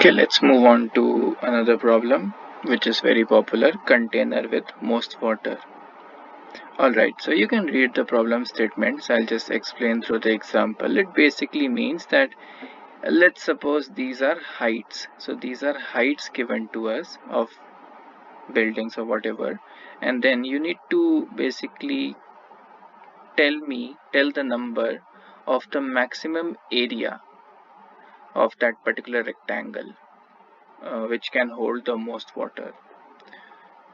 Okay, let's move on to another problem which is very popular, container with most water. Alright, so you can read the problem statements. I'll just explain through the example. It basically means that let's suppose these are heights. So these are heights given to us of buildings or whatever, and then you need to basically tell the number of the maximum area of that particular rectangle which can hold the most water.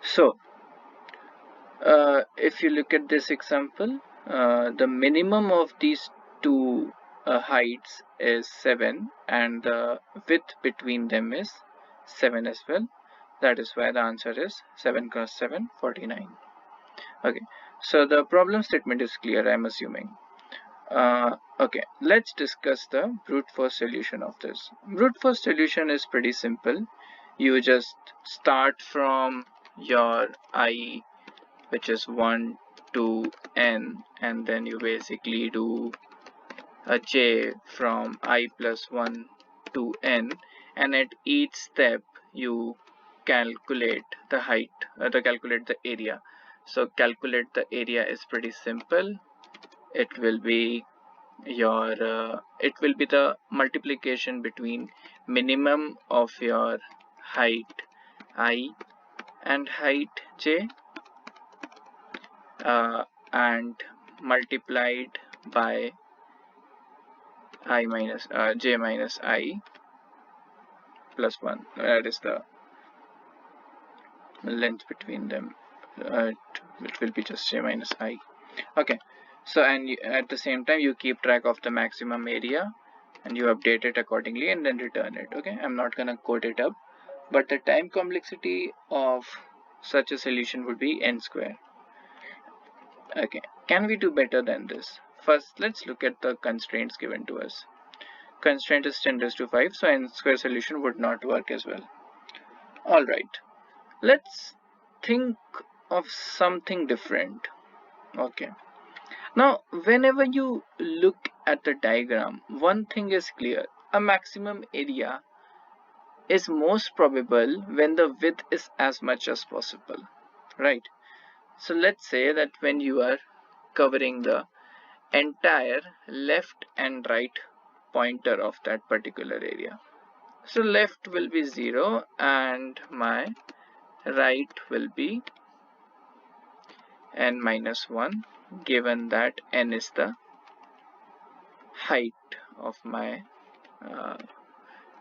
So if you look at this example, the minimum of these two heights is 7 and the width between them is 7 as well. That is why the answer is 7 cross 7, 49. Okay, so the problem statement is clear, I'm assuming. Okay, let's discuss the brute force solution of this. Brute force solution is pretty simple. You just start from your I, which is 1 to n, and then you basically do a j from I plus 1 to n, and at each step you calculate the height, calculate the area. So calculate the area is pretty simple. It will be the multiplication between minimum of your height I and height j, and multiplied by I minus j minus I plus 1. That is the length between them. It will be just j minus I. Okay, so and at the same time you keep track of the maximum area and you update it accordingly and then return it. Okay, I'm not gonna code it up, but the time complexity of such a solution would be n square. Okay, can we do better than this? First, let's look at the constraints given to us. Constraint is 10 raised to 5, so n square solution would not work as well. Alright, let's think of something different. Okay, now whenever you look at the diagram, one thing is clear. A maximum area is most probable when the width is as much as possible, right? So let's say that when you are covering the entire left and right pointer of that particular area. So left will be 0 and my right will be n minus 1, given that n is the height of my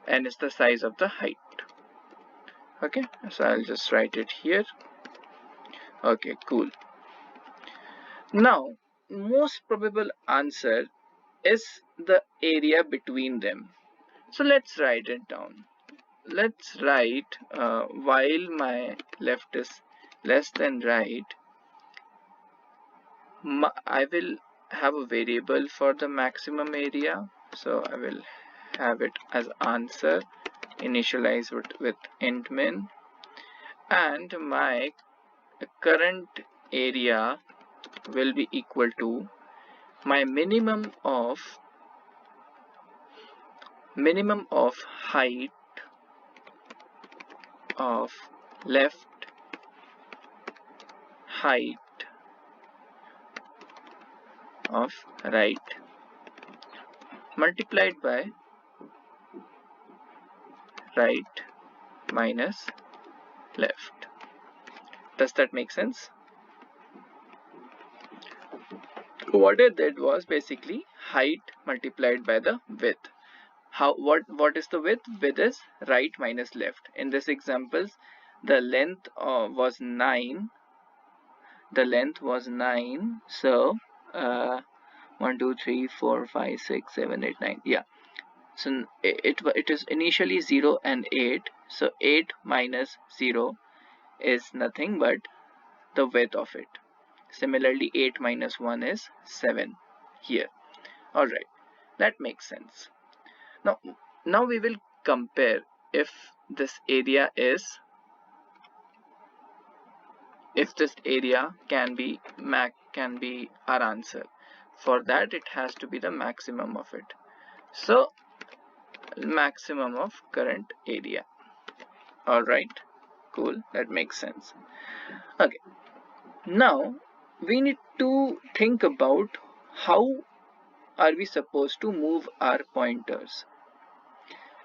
n is the size of the height. Okay, so I'll just write it here. Okay, cool. Now most probable answer is the area between them. So let's write it down. Let's write while my left is less than right, I will have a variable for the maximum area. So I will have it as answer, initialize it with int min, and my current area will be equal to my minimum of height of left, height of right, multiplied by right minus left. Does that make sense? What I did was basically height multiplied by the width. What is the width? Width is right minus left. In this example, the length was 9. The length was 9. So 1, 2, 3, 4, 5, 6, 7, 8, 9. Yeah. So it is initially 0 and 8. So 8 minus 0 is nothing but the width of it. Similarly, 8 minus 1 is 7 here. Alright, that makes sense. Now we will compare if this area can be our answer. For that, it has to be the maximum of it. So maximum of current area. Alright, cool, that makes sense. Okay, now we need to think about how are we supposed to move our pointers.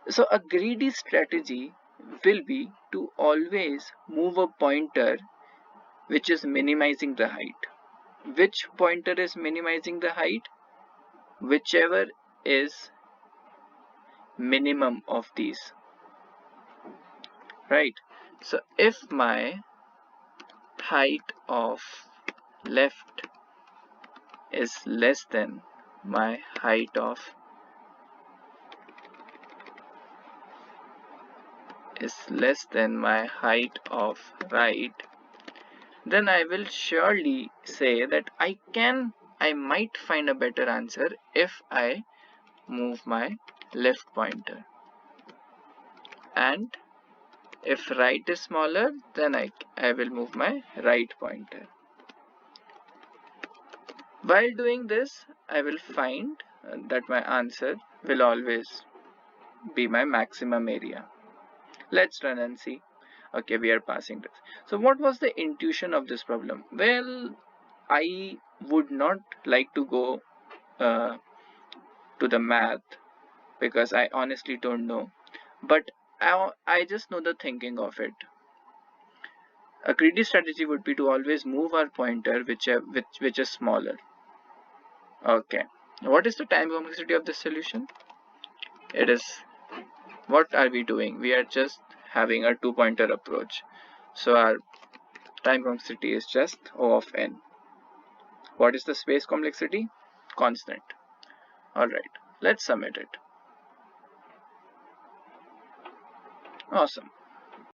So a greedy strategy will be to always move a pointer which is minimizing the height. Which pointer is minimizing the height? Whichever is minimum of these, right? So if my height of left is less than my height of right, then I will surely say that I might find a better answer if I move my left pointer, and if right is smaller, then I will move my right pointer. While doing this, I will find that my answer will always be my maximum area. Let's run and see. Okay, we are passing this. So what was the intuition of this problem? Well, I would not like to go uh, to the math because I honestly don't know. But I just know the thinking of it. A greedy strategy would be to always move our pointer which is smaller. Okay. What is the time complexity of this solution? It is, what are we doing? We are just having a two-pointer approach. So our time complexity is just O of n. What is the space complexity? Constant. Alright, let's submit it. Awesome.